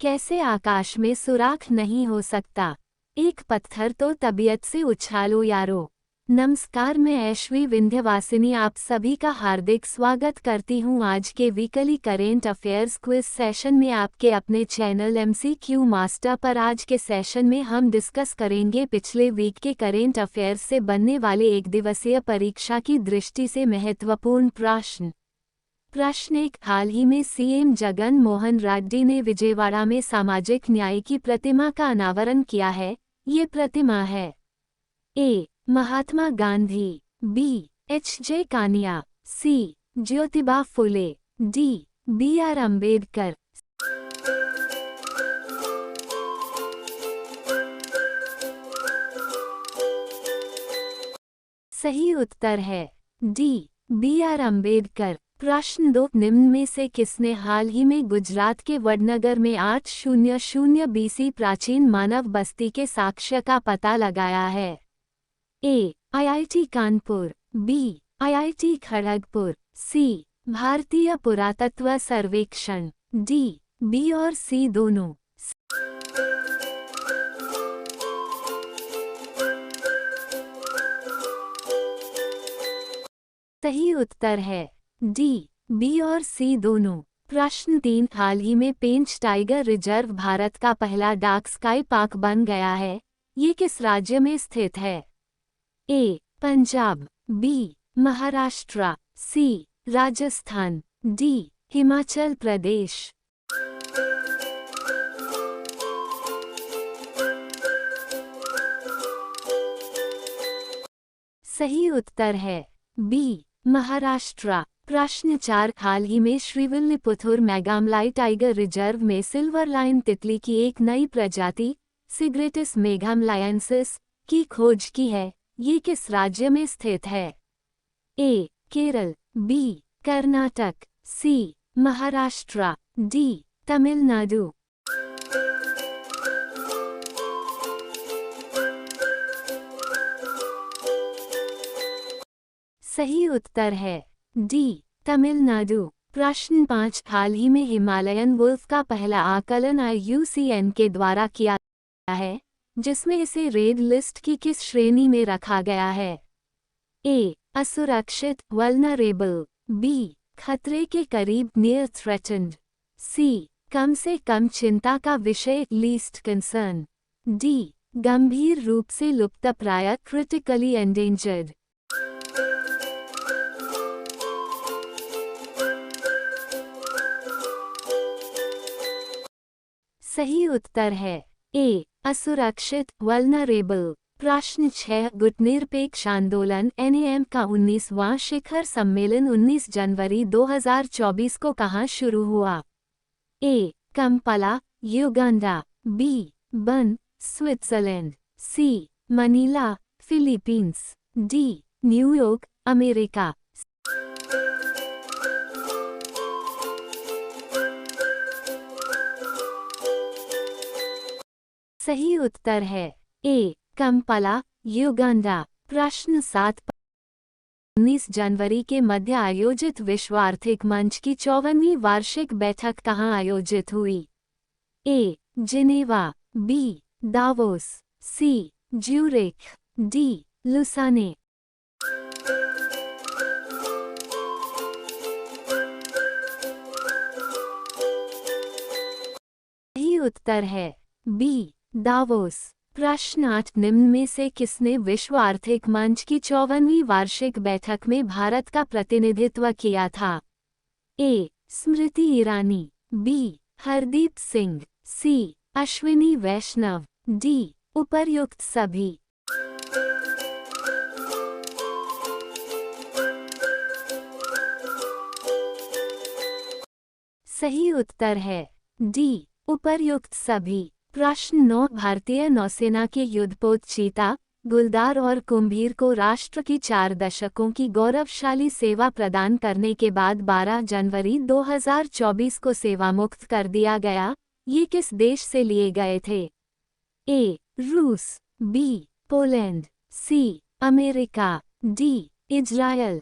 कैसे आकाश में सुराख नहीं हो सकता, एक पत्थर तो तबीयत से उछालो यारो। नमस्कार, मैं ऐश्वी विंध्यवासिनी आप सभी का हार्दिक स्वागत करती हूं आज के weekly current affairs quiz session में आपके अपने चैनल MCQ मास्टर पर। आज के सेशन में हम डिस्कस करेंगे पिछले वीक के करेंट अफेयर्स से बनने वाले एक दिवसीय परीक्षा की दृष्टि से महत्वपूर्ण प्रश्न एक, हाल ही में CM जगन मोहन रेड्डी ने विजयवाड़ा में सामाजिक न्याय की प्रतिमा का अनावरण किया है। ये प्रतिमा है ए. Mahatma Gandhi, B. H.J. Kania, C. Jyotiba Phule, D. B.R. Ambedkar. सही उत्तर है D. B.R. अम्बेडकर। प्रश्न 2, निम्न में से किसने हाल ही में गुजरात के वडनगर में 800 BC प्राचीन मानव बस्ती के साक्ष्य का पता लगाया है? ए. IIT Kanpur, B. IIT Kharagpur, C. भारतीय पुरातत्व सर्वेक्षण, D. B और C दोनों। सही उत्तर है D. B और C दोनों। प्रश्न 3, हाल ही में पेंच टाइगर रिजर्व भारत का पहला डार्क स्काई पार्क बन गया है। ये किस राज्य में स्थित है? ए. Punjab, B. Maharashtra, C. Rajasthan, D. Himachal Pradesh. सही उत्तर है B. महाराष्ट्र। प्रश्न 4, हाल ही में श्रीविल्लिपुथुर मेघामलाई टाइगर रिजर्व में सिल्वर लाइन तितली की एक नई प्रजाति सिग्रेटिस मेघामलायंसिस की खोज की है। ये किस राज्य में स्थित है? ए. Kerala, B. Karnataka, C. Maharashtra, D. Tamil Nadu. सही उत्तर है D. तमिलनाडु। प्रश्न 5, हाल ही में हिमालयन वुल्फ का पहला आकलन IUCN के द्वारा किया गया है, जिसमें इसे रेड लिस्ट की किस श्रेणी में रखा गया है? ए. असुरक्षित वल्नरेबल, B. खतरे के करीब नियर थ्रेटन्ड, C. कम से कम चिंता का विषय लीस्ट कंसर्न, D. गंभीर रूप से लुप्तप्राय क्रिटिकली एंडेंजर्ड। सही उत्तर है ए. असुरक्षित वल्नरेबल। प्रश्न 6, गुटनिरपेक्ष आंदोलन NAM का 19वां शिखर सम्मेलन 19 जनवरी 2024 को कहाँ शुरू हुआ? A. Kampala, Uganda, B. Bern, Switzerland, C. Manila, Philippines, D. New York, America. सही उत्तर है ए. Kampala, Uganda. प्रश्न 7, 19 जनवरी के मध्य आयोजित विश्व आर्थिक मंच की 54वीं वार्षिक बैठक कहाँ आयोजित हुई? A. Geneva, B. Davos, C. Zurich, D. Lausanne. सही उत्तर है B. दावोस। प्रश्न 8, निम्न में से किसने विश्व आर्थिक मंच की 54वीं वार्षिक बैठक में भारत का प्रतिनिधित्व किया था? ए. स्मृति ईरानी, B. हरदीप सिंह, C. अश्विनी वैष्णव, D. उपर्युक्त सभी। सही उत्तर है D. उपर्युक्त सभी। प्रश्न 9, भारतीय नौसेना के युद्धपोत चीता, गुलदार और कुंभीर को राष्ट्र की 4 दशकों की गौरवशाली सेवा प्रदान करने के बाद 12 जनवरी 2024 को सेवामुक्त कर दिया गया। ये किस देश से लिए गए थे? ए. रूस, B. Poland, C. America, D. Israel.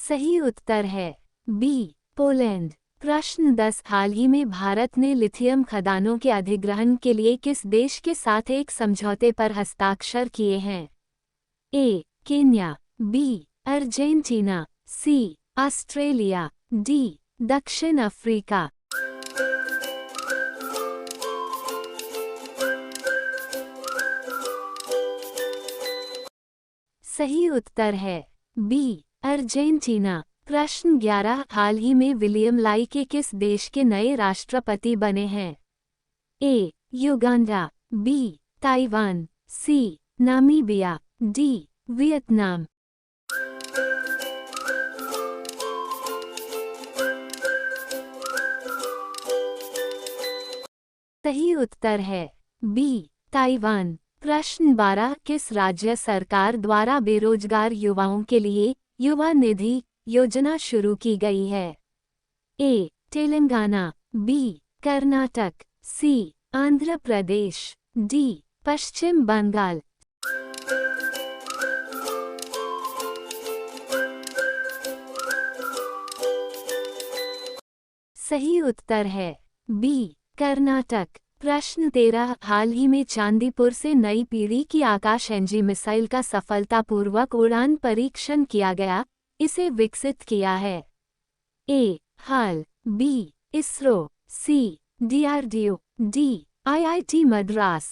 सही उत्तर है बी पोलैंड। प्रश्न 10, हाल ही में भारत ने लिथियम खदानों के अधिग्रहण के लिए किस देश के साथ एक समझौते पर हस्ताक्षर किए हैं? ए केन्या, बी अर्जेंटीना, सी ऑस्ट्रेलिया, डी दक्षिण अफ्रीका। सही उत्तर है बी अर्जेंटीना। प्रश्न 11, हाल ही में विलियम लाई के किस देश के नए राष्ट्रपति बने हैं? ए युगांडा, बी ताइवान, सी नामीबिया, डी वियतनाम। सही उत्तर है बी ताइवान। प्रश्न 12, किस राज्य सरकार द्वारा बेरोजगार युवाओं के लिए युवा निधि योजना शुरू की गई है? ए तेलंगाना, बी कर्नाटक, सी आंध्र प्रदेश, डी पश्चिम बंगाल। सही उत्तर है बी कर्नाटक। प्रश्न 13, हाल ही में चांदीपुर से नई पीढ़ी की आकाश एनजी मिसाइल का सफलतापूर्वक उड़ान परीक्षण किया गया, इसे विकसित किया है? ए हाल, बी इसरो, सी डीआरडीओ, डी आईआईटी मद्रास।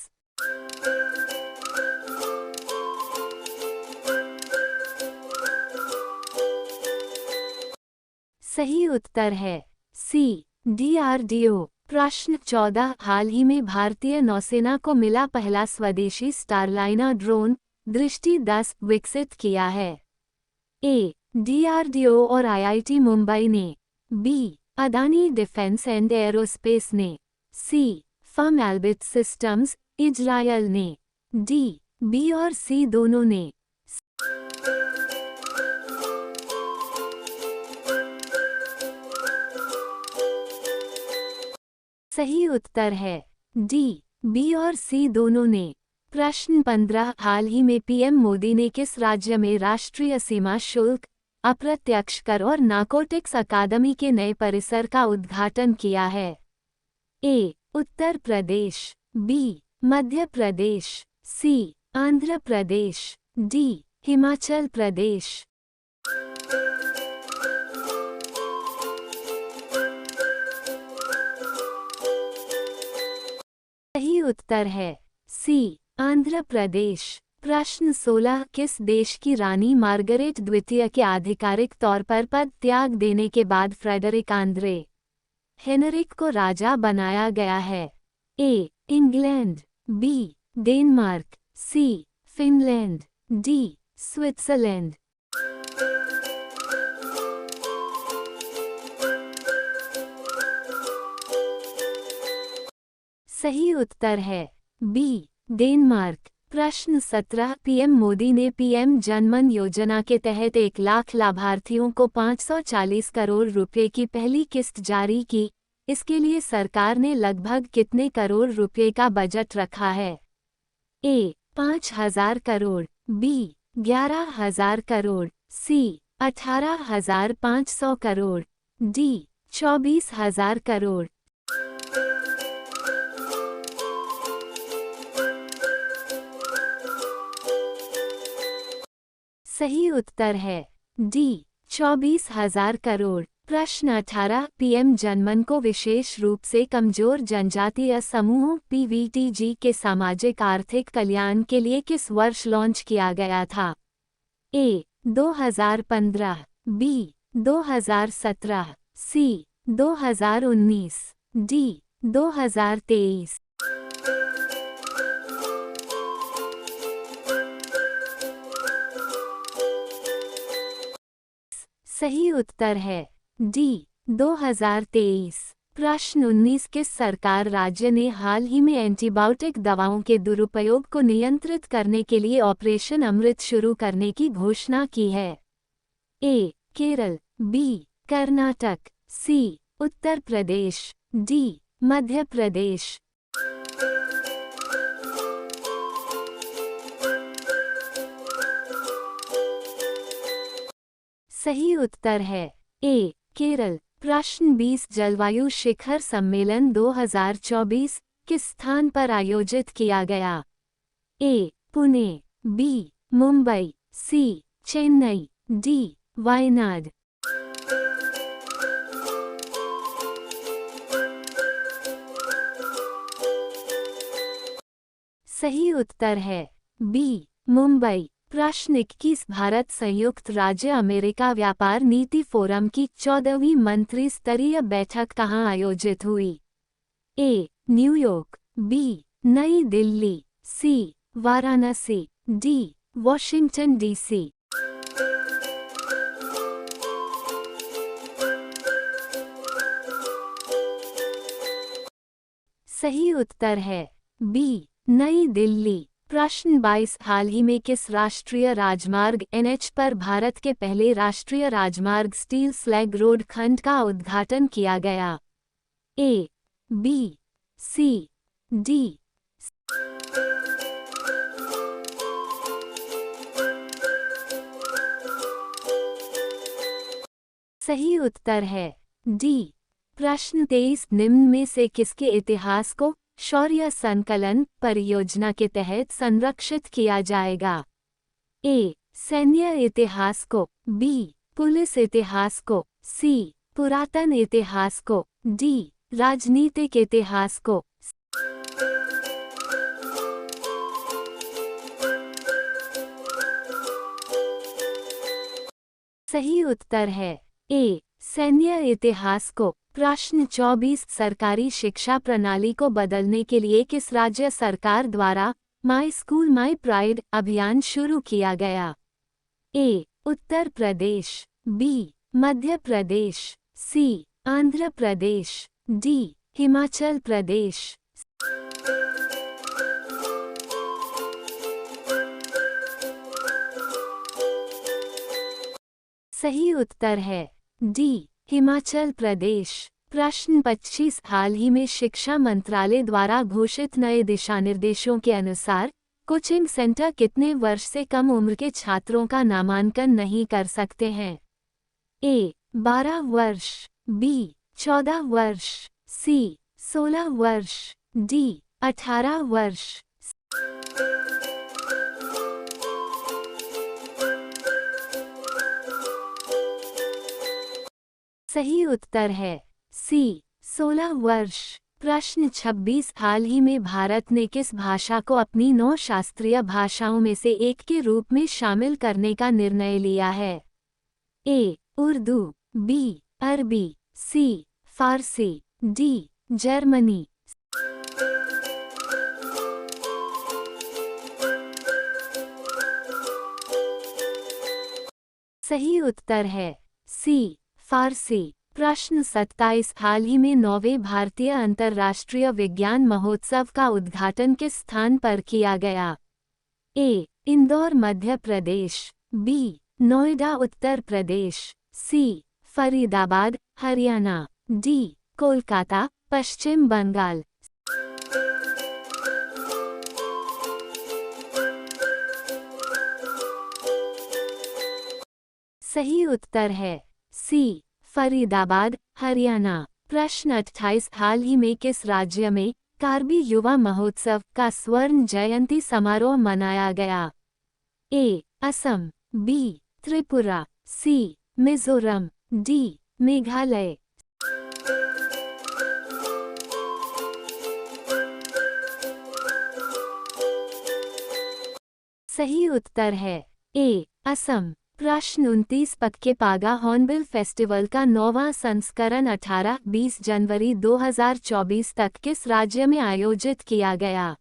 सही उत्तर है सी डीआरडीओ। प्रश्न 14, हाल ही में भारतीय नौसेना को मिला पहला स्वदेशी स्टारलाइनर ड्रोन दृष्टि 10 विकसित किया है? ए डीआरडीओ और आईआईटी मुंबई ने, B Adani defence and aerospace ने, C firm Elbit Systems Israel ने, डी बी और सी दोनों ने। सही उत्तर है डी बी और सी दोनों ने। प्रश्न 15, हाल ही में पीएम मोदी ने किस राज्य में राष्ट्रीय सीमा शुल्क, अप्रत्यक्ष कर और नारकोटिक्स अकादमी के नए परिसर का उद्घाटन किया है? ए उत्तर प्रदेश, बी मध्य प्रदेश, सी आंध्र प्रदेश, डी हिमाचल प्रदेश। सही उत्तर है सी आंध्र प्रदेश। प्रश्न 16, किस देश की रानी मार्गरेट द्वितीय के आधिकारिक तौर पर पद त्याग देने के बाद फ्रेडरिक आंद्रे हेनरिक को राजा बनाया गया है? A England, B Denmark, C Finland, D Switzerland. सही उत्तर है बी डेनमार्क। प्रश्न 17, पीएम मोदी ने पीएम जनमन योजना के तहत 1 लाख लाभार्थियों को 540 करोड़ रुपए की पहली किस्त जारी की, इसके लिए सरकार ने लगभग कितने करोड़ रुपए का बजट रखा है? ए 5,000 करोड़, बी 11,000 करोड़, सी 18,500 करोड़, डी 24,000 करोड़। सही उत्तर है डी 24,000 करोड़। प्रश्न 18, पीएम जनमन को विशेष रूप से कमजोर जनजातीय समूहों पीवीटीजी के सामाजिक आर्थिक कल्याण के लिए किस वर्ष लॉन्च किया गया था? ए 2015, बी 2017, सी 2019, डी 2023। सही उत्तर है डी 2023। प्रश्न 19, किस सरकार राज्य ने हाल ही में एंटीबायोटिक दवाओं के दुरुपयोग को नियंत्रित करने के लिए ऑपरेशन अमृत शुरू करने की घोषणा की है? ए केरल, बी कर्नाटक, सी उत्तर प्रदेश, डी मध्य प्रदेश। सही उत्तर है ए केरल। प्रश्न 20 जलवायु शिखर सम्मेलन 2024 किस स्थान पर आयोजित किया गया? ए पुणे, बी मुंबई, सी चेन्नई, डी वायनाड। सही उत्तर है बी मुंबई। प्रश्न 21 भारत संयुक्त राज्य अमेरिका व्यापार नीति फोरम की 14वीं मंत्री स्तरीय बैठक कहाँ आयोजित हुई? ए न्यूयॉर्क, बी नई दिल्ली, सी वाराणसी, डी वॉशिंगटन डीसी। सही उत्तर है बी नई दिल्ली। प्रश्न 22 हाल ही में किस राष्ट्रीय राजमार्ग NH पर भारत के पहले राष्ट्रीय राजमार्ग स्टील स्लैग रोड खंड का उद्घाटन किया गया? A B C D. सही उत्तर है डी। प्रश्न 23 निम्न में से किसके इतिहास को शौर्य संकलन परियोजना के तहत संरक्षित किया जाएगा? ए सैन्य इतिहास को, बी पुलिस इतिहास को, सी पुरातन इतिहास को, डी राजनीतिक इतिहास को। सही उत्तर है ए सैन्य इतिहास को। प्रश्न 24 सरकारी शिक्षा प्रणाली को बदलने के लिए किस राज्य सरकार द्वारा माई स्कूल माई प्राइड अभियान शुरू किया गया? ए उत्तर प्रदेश, बी मध्य प्रदेश, सी आंध्र प्रदेश, डी हिमाचल प्रदेश। सही उत्तर है डी हिमाचल प्रदेश। प्रश्न 25 हाल ही में शिक्षा मंत्रालय द्वारा घोषित नए दिशानिर्देशों के अनुसार कोचिंग सेंटर कितने वर्ष से कम उम्र के छात्रों का नामांकन नहीं कर सकते हैं? ए 12 वर्ष, बी 14 वर्ष, सी 16 वर्ष, डी 18 वर्ष। सही उत्तर है सी 16 वर्ष। प्रश्न 26 हाल ही में भारत ने किस भाषा को अपनी 9 शास्त्रीय भाषाओं में से एक के रूप में शामिल करने का निर्णय लिया है? ए उर्दू, बी अरबी, सी फारसी, डी जर्मनी। सही उत्तर है सी फारसी। प्रश्न 27 हाल ही में 9वें भारतीय अंतर्राष्ट्रीय विज्ञान महोत्सव का उद्घाटन किस स्थान पर किया गया? ए इंदौर मध्य प्रदेश, बी नोएडा उत्तर प्रदेश, सी फरीदाबाद हरियाणा, डी कोलकाता पश्चिम बंगाल। सही उत्तर है सी फरीदाबाद हरियाणा। प्रश्न 28 हाल ही में किस राज्य में कार्बी युवा महोत्सव का स्वर्ण जयंती समारोह मनाया गया? ए असम, बी त्रिपुरा, सी मिजोरम, डी मेघालय। सही उत्तर है ए असम। प्रश्न 29 पक्के पागा हॉर्नबिल फेस्टिवल का 9वां संस्करण 18-20 जनवरी 2024 तक किस राज्य में आयोजित किया गया?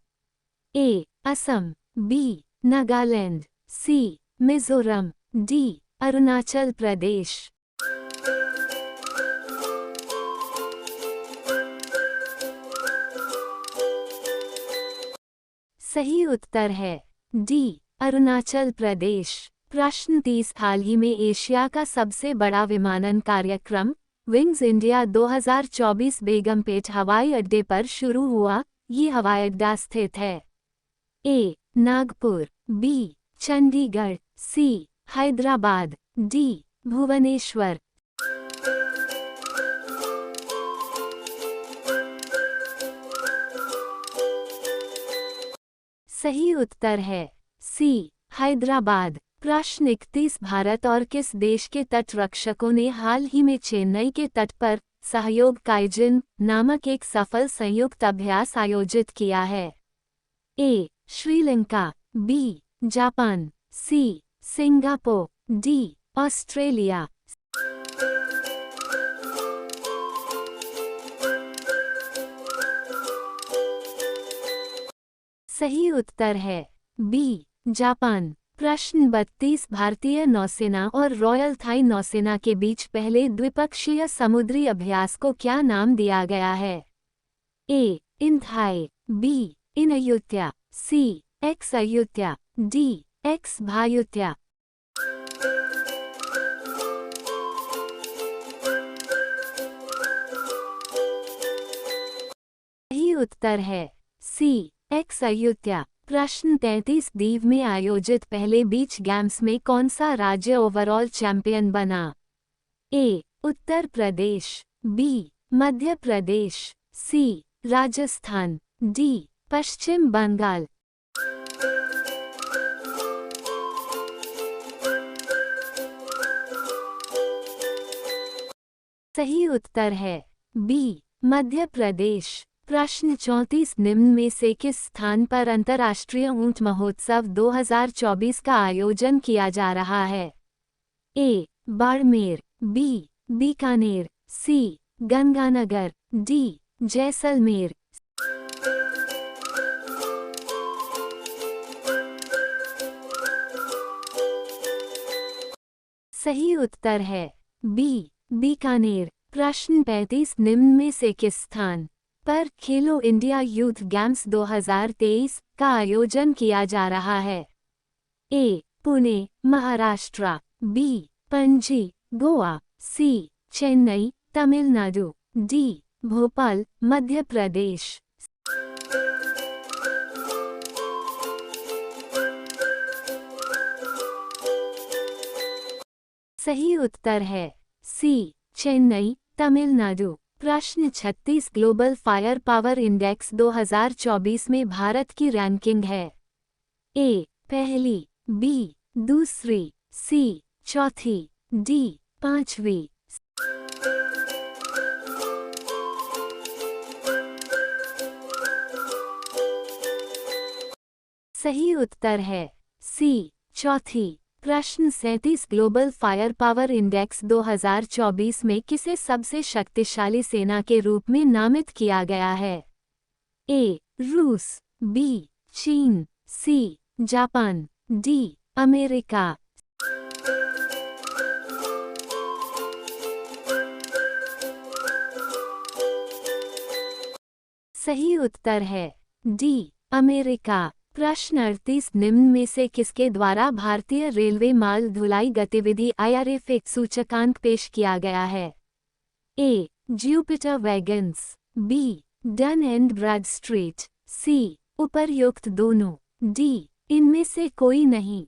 ए असम, बी नागालैंड, सी मिजोरम, डी अरुणाचल प्रदेश। सही उत्तर है डी अरुणाचल प्रदेश। प्रश्न 30 हाल ही में एशिया का सबसे बड़ा विमानन कार्यक्रम विंग्स इंडिया 2024 बेगमपेट हवाई अड्डे पर शुरू हुआ। ये हवाई अड्डा स्थित है? ए नागपुर, बी चंडीगढ़, सी हैदराबाद, डी भुवनेश्वर। सही उत्तर है सी, हैदराबाद। प्रश्न 31, भारत और किस देश के तटरक्षकों ने हाल ही में चेन्नई के तट पर सहयोग काइजिन नामक एक सफल संयुक्त अभ्यास आयोजित किया है? ए, श्रीलंका, बी, जापान, सी, सिंगापुर, डी, ऑस्ट्रेलिया। सही उत्तर है बी, जापान। प्रश्न 32, भारतीय नौसेना और रॉयल थाई नौसेना के बीच पहले द्विपक्षीय समुद्री अभ्यास को क्या नाम दिया गया है? ए, इन थाई, बी, इन अयुत्या, सी, एक्स अयुत्या, डी, एक्स भायुत्या। सही उत्तर है सी, एक्स अयुत्या। प्रश्न 33, दीव में आयोजित पहले बीच गेम्स में कौन सा राज्य ओवरऑल चैंपियन बना? ए, उत्तर प्रदेश, बी, मध्य प्रदेश, सी, राजस्थान, डी, पश्चिम बंगाल। सही उत्तर है बी, मध्य प्रदेश। प्रश्न 34, निम्न में से किस स्थान पर अंतर्राष्ट्रीय ऊंट महोत्सव 2024 का आयोजन किया जा रहा है? ए, बाड़मेर, बी, बीकानेर, सी, गंगानगर, डी, जैसलमेर। सही उत्तर है बी, बीकानेर। प्रश्न 35, निम्न में से किस स्थान पर खेलो इंडिया यूथ गेम्स 2023 का आयोजन किया जा रहा है? ए, पुणे, महाराष्ट्र, बी, पणजी, गोवा, सी, चेन्नई, तमिलनाडु, डी, भोपाल, मध्य प्रदेश। सही उत्तर है सी, चेन्नई, तमिलनाडु। प्रश्न 36, ग्लोबल फायर पावर इंडेक्स 2024 में भारत की रैंकिंग है? ए, पहली, बी, दूसरी, सी, चौथी, डी, पांचवी। सही उत्तर है सी, चौथी। प्रश्न 37, ग्लोबल फायर पावर इंडेक्स 2024 में किसे सबसे शक्तिशाली सेना के रूप में नामित किया गया है? ए, रूस, बी, चीन, सी, जापान, डी, अमेरिका। सही उत्तर है डी, अमेरिका। प्रश्न 38, निम्न में से किसके द्वारा भारतीय रेलवे माल ढुलाई गतिविधि IRFA सूचकांक पेश किया गया है? A, Jupiter Wagons, B, Dun and Bradstreet, C, उपर्युक्त दोनों, डी, इनमें से कोई नहीं।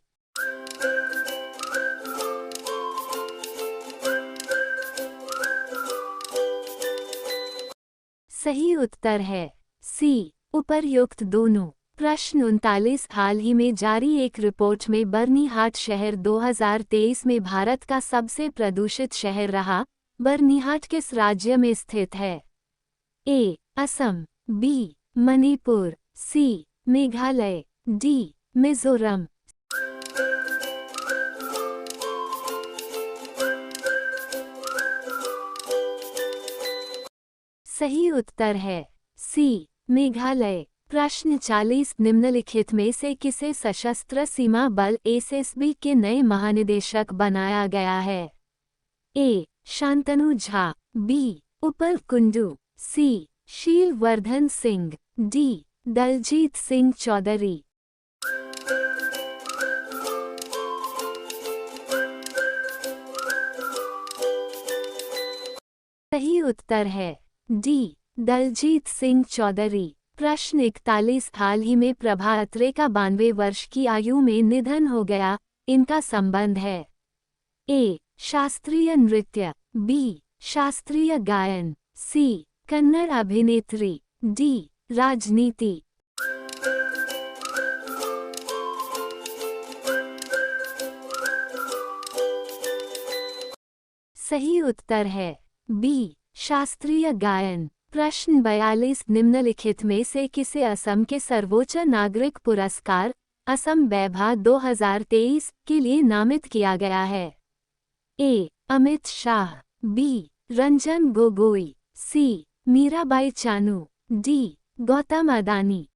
सही उत्तर है सी, उपर्युक्त दोनों। प्रश्न 39, हाल ही में जारी एक रिपोर्ट में बर्निहाट शहर 2023 में भारत का सबसे प्रदूषित शहर रहा। बर्निहाट किस राज्य में स्थित है? ए, असम, बी, मणिपुर, सी, मेघालय, डी, मिजोरम। सही उत्तर है सी, मेघालय। प्रश्न 40, निम्नलिखित में से किसे सशस्त्र सीमा बल SSB के नए महानिदेशक बनाया गया है? ए, शांतनु झा, बी, उपल कुंडू, सी, शीलवर्धन सिंह, डी, दलजीत सिंह चौधरी। सही उत्तर है डी, दलजीत सिंह चौधरी। प्रश्न 41, हाल ही में प्रभा अत्रे का 92 वर्ष की आयु में निधन हो गया, इनका संबंध है? ए, शास्त्रीय नृत्य, बी शास्त्रीय गायन, सी कन्नड़ अभिनेत्री, डी राजनीति। सही उत्तर है बी शास्त्रीय गायन। प्रश्न 42 निम्नलिखित में से किसे असम के सर्वोच्च नागरिक पुरस्कार असम वैभव 2023 के लिए नामित किया गया है? ए अमित शाह, बी रंजन गोगोई, सी मीराबाई चानू, डी गौतम अदानी।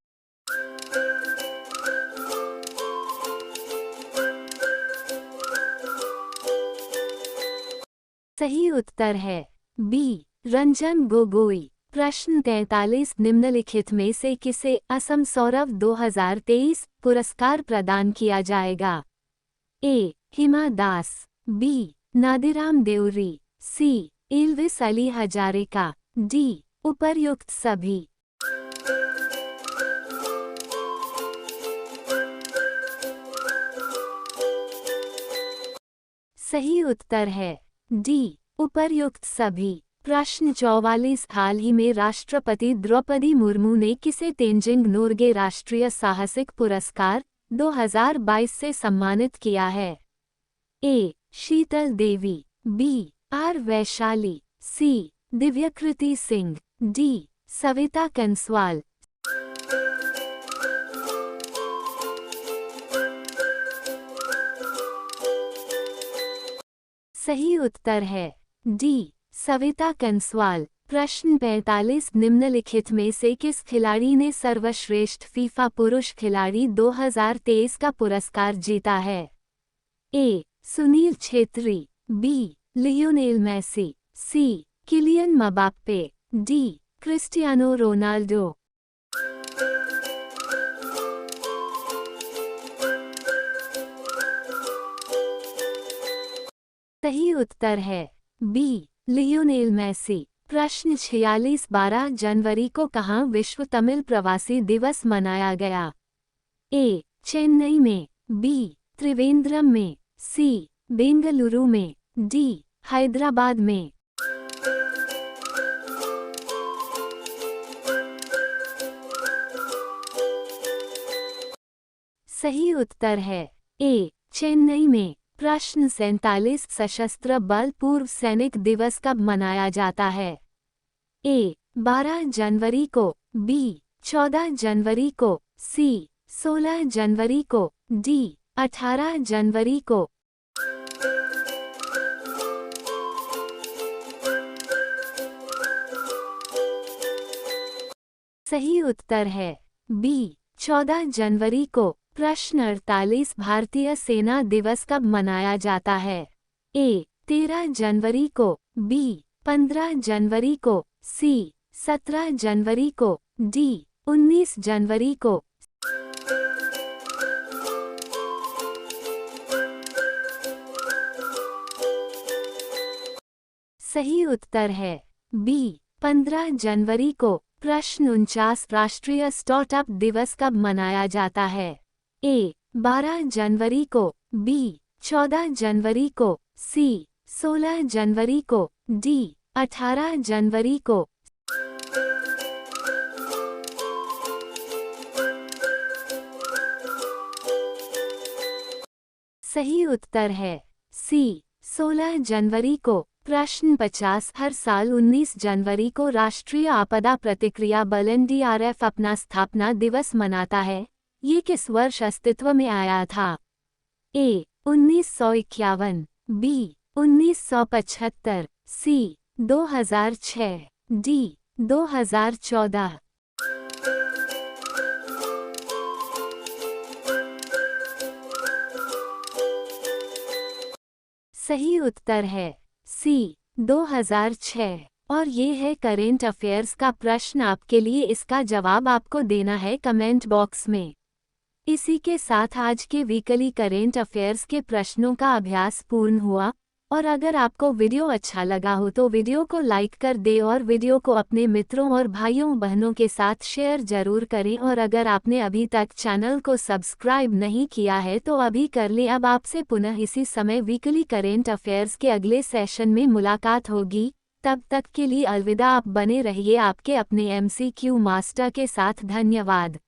सही उत्तर है बी रंजन गोगोई। प्रश्न 43 निम्नलिखित में से किसे असम सौरभ 2023 पुरस्कार प्रदान किया जाएगा? ए हिमा दास, बी नादिराम देउरी, सी इल्विस अली हजारिका, डी उपर्युक्त सभी। सही उत्तर है डी उपर्युक्त सभी। प्रश्न 44 हाल ही में राष्ट्रपति द्रौपदी मुर्मू ने किसे तेंजिंग नोर्गे राष्ट्रीय साहसिक पुरस्कार 2022 से सम्मानित किया है? A Sheetal Devi, B R Vaishali, C Divyakriti Singh, D Savita Kanswal. सही उत्तर है डी सविता कंसवाल। प्रश्न 45 निम्नलिखित में से किस खिलाड़ी ने सर्वश्रेष्ठ फीफा पुरुष खिलाड़ी 2023 का पुरस्कार जीता है? A Sunil Chhetri, B Lionel Messi, C Kylian Mbappe, D Cristiano Ronaldo. सही उत्तर है बी लियोनेल मेसी। प्रश्न 46 12 जनवरी को कहाँ विश्व तमिल प्रवासी दिवस मनाया गया? ए चेन्नई में, बी त्रिवेंद्रम में, सी बेंगलुरु में, डी हैदराबाद में। सही उत्तर है ए चेन्नई में। प्रश्न 47 सशस्त्र बल पूर्व सैनिक दिवस कब मनाया जाता है? ए 12 जनवरी को, बी 14 जनवरी को, सी 16 जनवरी को, डी 18 जनवरी को। सही उत्तर है बी 14 जनवरी को। प्रश्न 48 भारतीय सेना दिवस कब मनाया जाता है? ए 13 जनवरी को, बी 15 जनवरी को, सी 17 जनवरी को, डी 19 जनवरी को। सही उत्तर है बी 15 जनवरी को। प्रश्न 49 राष्ट्रीय स्टार्टअप दिवस कब मनाया जाता है? ए 12 जनवरी को, बी 14 जनवरी को, सी 16 जनवरी को, डी 18 जनवरी को। सही उत्तर है सी 16 जनवरी को। प्रश्न 50 हर साल 19 जनवरी को राष्ट्रीय आपदा प्रतिक्रिया बल NDRF अपना स्थापना दिवस मनाता है, ये किस वर्ष अस्तित्व में आया था? ए 1951, बी 1975, सी 2006, डी 2014। सही उत्तर है सी 2006 और ये है करेंट अफेयर्स का प्रश्न आपके लिए। इसका जवाब आपको देना है कमेंट बॉक्स में। इसी के साथ आज के वीकली करेंट अफेयर्स के प्रश्नों का अभ्यास पूर्ण हुआ। और अगर आपको वीडियो अच्छा लगा हो तो वीडियो को लाइक कर दे और वीडियो को अपने मित्रों और भाइयों बहनों के साथ शेयर जरूर करें। और अगर आपने अभी तक चैनल को सब्सक्राइब नहीं किया है तो अभी कर लें। अब आपसे पुनः इसी समय वीकली करेंट अफेयर्स के अगले सेशन में मुलाकात होगी। तब तक के लिए अलविदा। आप बने रहिए आपके अपने MCQ मास्टर के साथ। धन्यवाद।